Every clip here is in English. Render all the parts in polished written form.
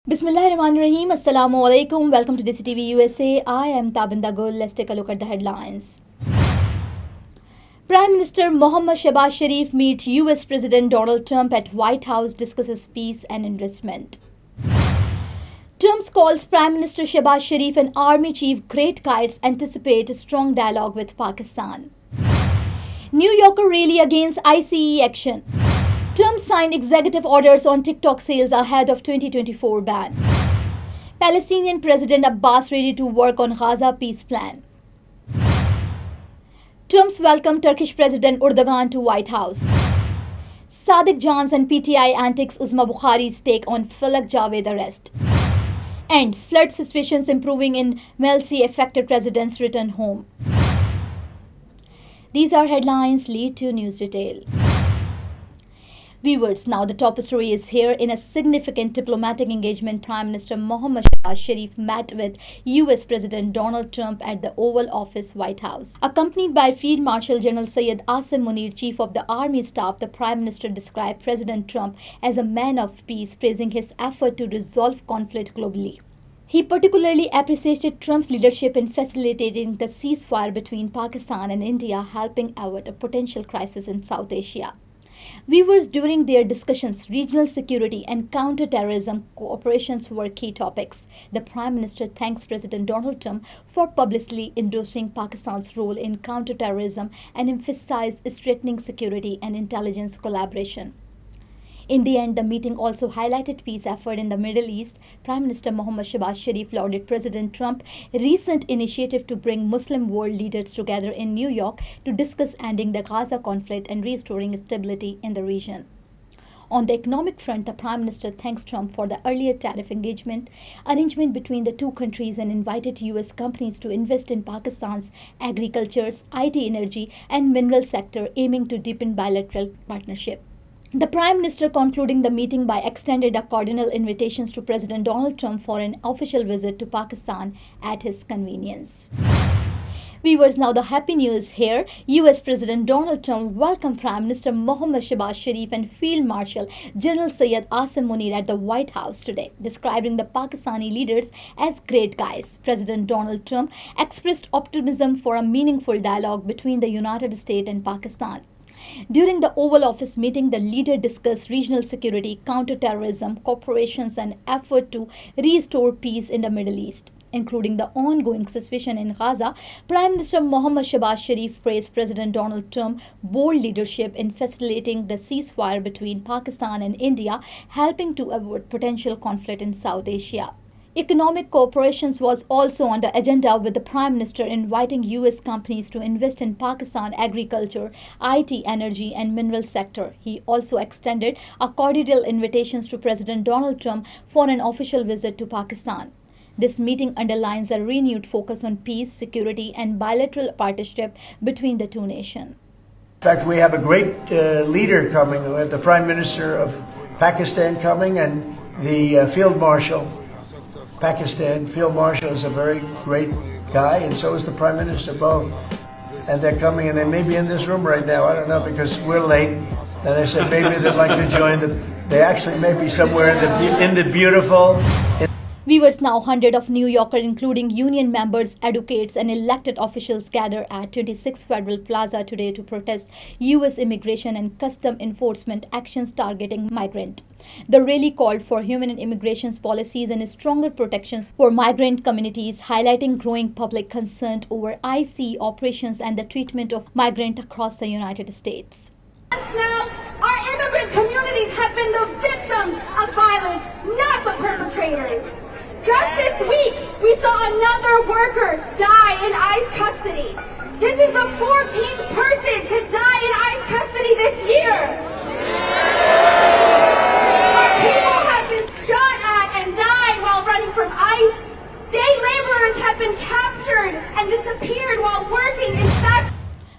Bismillahirrahmanirrahim. Assalamu alaikum. Welcome to DESI TV USA. I am Tabinda Gul. Let's take a look at the headlines. Prime Minister Mohammad Shehbaz Sharif meets US President Donald Trump at White House, discusses peace and investment. Trump calls Prime Minister Shehbaz Sharif and Army Chief great guides, anticipate a strong dialogue with Pakistan. New Yorker rally against ICE action. Trump signed executive orders on TikTok sales ahead of 2024 ban. Palestinian President Abbas ready to work on Gaza peace plan. Trump's welcome Turkish President Erdogan to White House. Sadiq Jan's and PTI antics Uzma Bukhari's take on Falak Javed arrest. And flood situations improving in Melsi affected residents return home. These are headlines. Lead to news detail. Viewers, now the top story is here. In a significant diplomatic engagement, Prime Minister Mohammad Shehbaz Sharif met with US President Donald Trump at the Oval Office, White House. Accompanied by Field Marshal General Asim Munir, Chief of the Army Staff, the Prime Minister described President Trump as a man of peace, praising his effort to resolve conflict globally. He particularly appreciated Trump's leadership in facilitating the ceasefire between Pakistan and India, helping avert a potential crisis in South Asia. Viewers, during their discussions, regional security and counter-terrorism cooperations were key topics. The Prime Minister thanks President Donald Trump for publicly endorsing Pakistan's role in counter-terrorism and emphasized strengthening security and intelligence collaboration. In the end, the meeting also highlighted peace effort in the Middle East. Prime Minister Mohammad Shehbaz Sharif lauded President Trump's recent initiative to bring Muslim world leaders together in New York to discuss ending the Gaza conflict and restoring stability in the region. On the economic front, the Prime Minister thanks Trump for the earlier tariff arrangement between the two countries and invited US companies to invest in Pakistan's agriculture, IT, energy, and mineral sector, aiming to deepen bilateral partnership. The Prime Minister concluding the meeting by extended a cordial invitations to President Donald Trump for an official visit to Pakistan at his convenience. Viewers, now the happy news here. US President Donald Trump welcomed Prime Minister Mohammad Shehbaz Sharif and Field Marshal General Asim Munir at the White House today, describing the Pakistani leaders as great guys. President Donald Trump expressed optimism for a meaningful dialogue between the United States and Pakistan. During the Oval Office meeting, the leader discussed regional security, counter-terrorism, cooperations, and effort to restore peace in the Middle East, including the ongoing situation in Gaza. Prime Minister Mohammad Shehbaz Sharif praised President Donald Trump's bold leadership in facilitating the ceasefire between Pakistan and India, helping to avoid potential conflict in South Asia. Economic cooperation was also on the agenda, with the Prime Minister inviting US companies to invest in Pakistan agriculture, IT, energy, and mineral sector. He also extended a cordial invitations to President Donald Trump for an official visit to Pakistan. This meeting underlines a renewed focus on peace, security, and bilateral partnership between the two nations. In fact, we have a great leader coming. We have the Prime Minister of Pakistan coming and the Field Marshal. Pakistan Field Marshal is a very great guy, and so is the Prime Minister, both. And they're coming, and they may be in this room right now. I don't know, because we're late. And I said maybe they'd like to join. They actually may be somewhere in the beautiful. Viewers, now hundreds of New Yorkers, including union members, advocates, and elected officials, gather at 26 Federal Plaza today to protest U.S. immigration and custom enforcement actions targeting migrants. The rally called for human and immigration policies and stronger protections for migrant communities, highlighting growing public concern over ICE operations and the treatment of migrants across the United States. Now, our immigrant communities have been the victims of violence, not the perpetrators. Just this week, we saw another worker die in ICE custody. This is the 14th person to die in ICE custody this year. Our people have been shot at and died while running from ICE. Day laborers have been captured and disappeared while working in factories.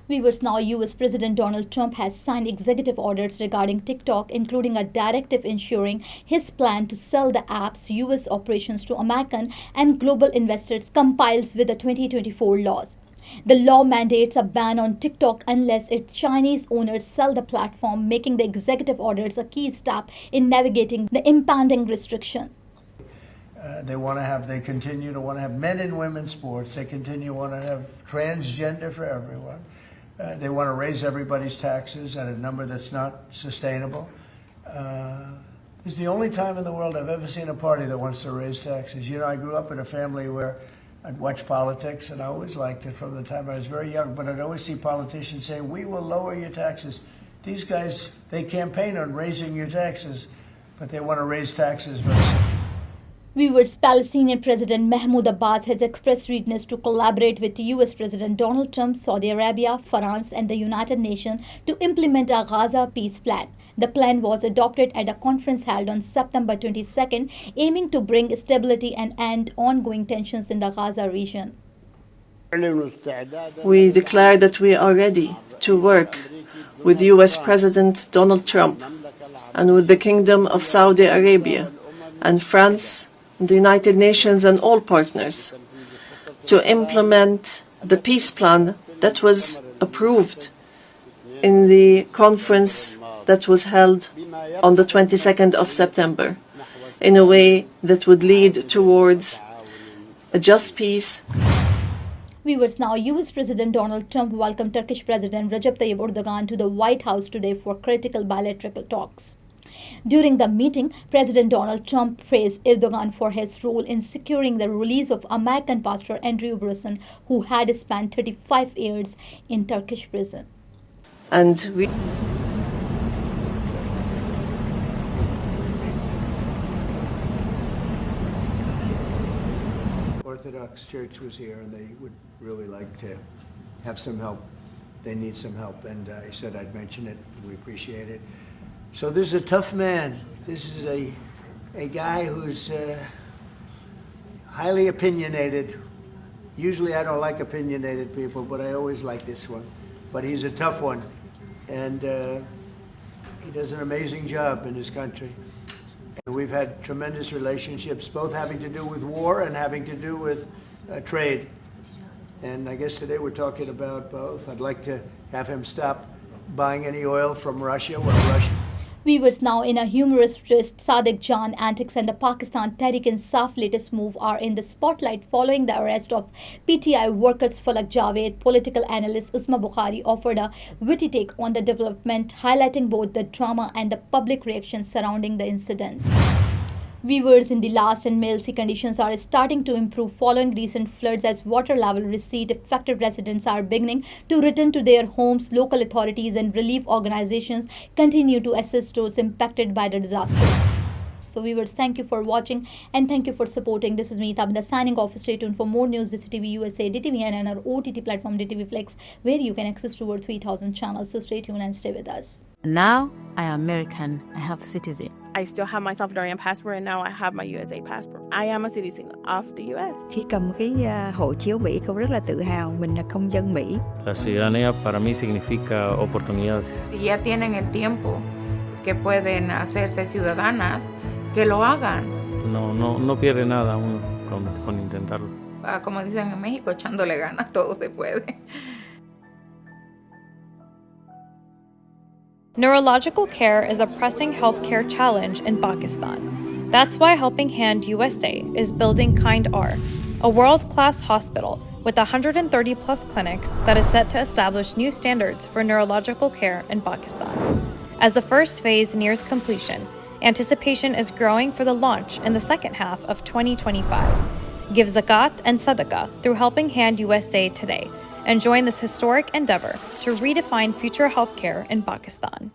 Viewers, now US President Donald Trump has signed executive orders regarding TikTok, including a directive ensuring his plan to sell the app's US operations to American and global investors complies with the 2024 laws. The law mandates a ban on TikTok unless its Chinese owners sell the platform, making the executive orders a key step in navigating the impending restriction. They continue to want to have men and women's sports. They continue to want to have transgender for everyone. They want to raise everybody's taxes at a number that's not sustainable. This is the only time in the world I've ever seen a party that wants to raise taxes. You know, I grew up in a family where I'd watch politics, and I always liked it from the time I was very young, but I'd always see politicians say, we will lower your taxes. These guys, they campaign on raising your taxes, but they want to raise taxes very soon. Viewers, Palestinian President Mahmoud Abbas has expressed readiness to collaborate with US President Donald Trump, Saudi Arabia, France, and the United Nations to implement a Gaza peace plan. The plan was adopted at a conference held on September 22nd, aiming to bring stability and end ongoing tensions in the Gaza region. We declare that we are ready to work with US President Donald Trump and with the Kingdom of Saudi Arabia and France, the United Nations and all partners to implement the peace plan that was approved in the conference that was held on the 22nd of September in a way that would lead towards a just peace. Viewers, now US President Donald Trump welcomed Turkish President Recep Tayyip Erdogan to the White House today for critical bilateral talks. During the meeting, President Donald Trump praised Erdogan for his role in securing the release of American pastor Andrew Brunson, who had spent 35 years in Turkish prison. And we Orthodox Church was here, and they would really like to have some help. They need some help, and I said I'd mention it. We appreciate it. So this is a tough man. This is a guy who's highly opinionated. Usually I don't like opinionated people, but I always like this one. But he's a tough one, and he does an amazing job in his country. And we've had tremendous relationships, both having to do with war and having to do with trade. And I guess today we're talking about both. I'd like to have him stop buying any oil from Russia. Viewers, now in a humorous twist, Sadiq Jan antics and the Pakistan Tehreek-e-Insaf latest move are in the spotlight following the arrest of PTI workers Falak Javed. Political analyst Usma Bukhari offered a witty take on the development, highlighting both the drama and the public reaction surrounding the incident. Viewers, in the last and Male Sea conditions are starting to improve following recent floods as water level recede. Affected residents are beginning to return to their homes. Local authorities and relief organizations continue to assist those impacted by the disasters. So viewers, thank you for watching and thank you for supporting. This is me, Tabitha, signing off. Stay tuned for more news, DESI TV USA, DTVN and our OTT platform DTV Flex, where you can access to over 3,000 channels. So stay tuned and stay with us. Now I am American. I have citizen. I still have my Salvadorian passport and now I have my USA passport. I am a citizen of the US. Khi cầm cái hộ chiếu Mỹ, cô rất là tự hào mình là công dân Mỹ. La ciudadanía para mí significa oportunidades. Si ya tienen el tiempo que pueden hacerse ciudadanas, que lo hagan. No pierde nada uno con intentarlo. Como dicen en México, echándole ganas, todo se puede. Neurological care is a pressing healthcare challenge in Pakistan. That's why Helping Hand USA is building Kind R, a world-class hospital with 130 plus clinics that is set to establish new standards for neurological care in Pakistan. As the first phase nears completion, anticipation is growing for the launch in the second half of 2025. Give zakat and sadaqah through Helping Hand USA today and join this historic endeavor to redefine future healthcare in Pakistan.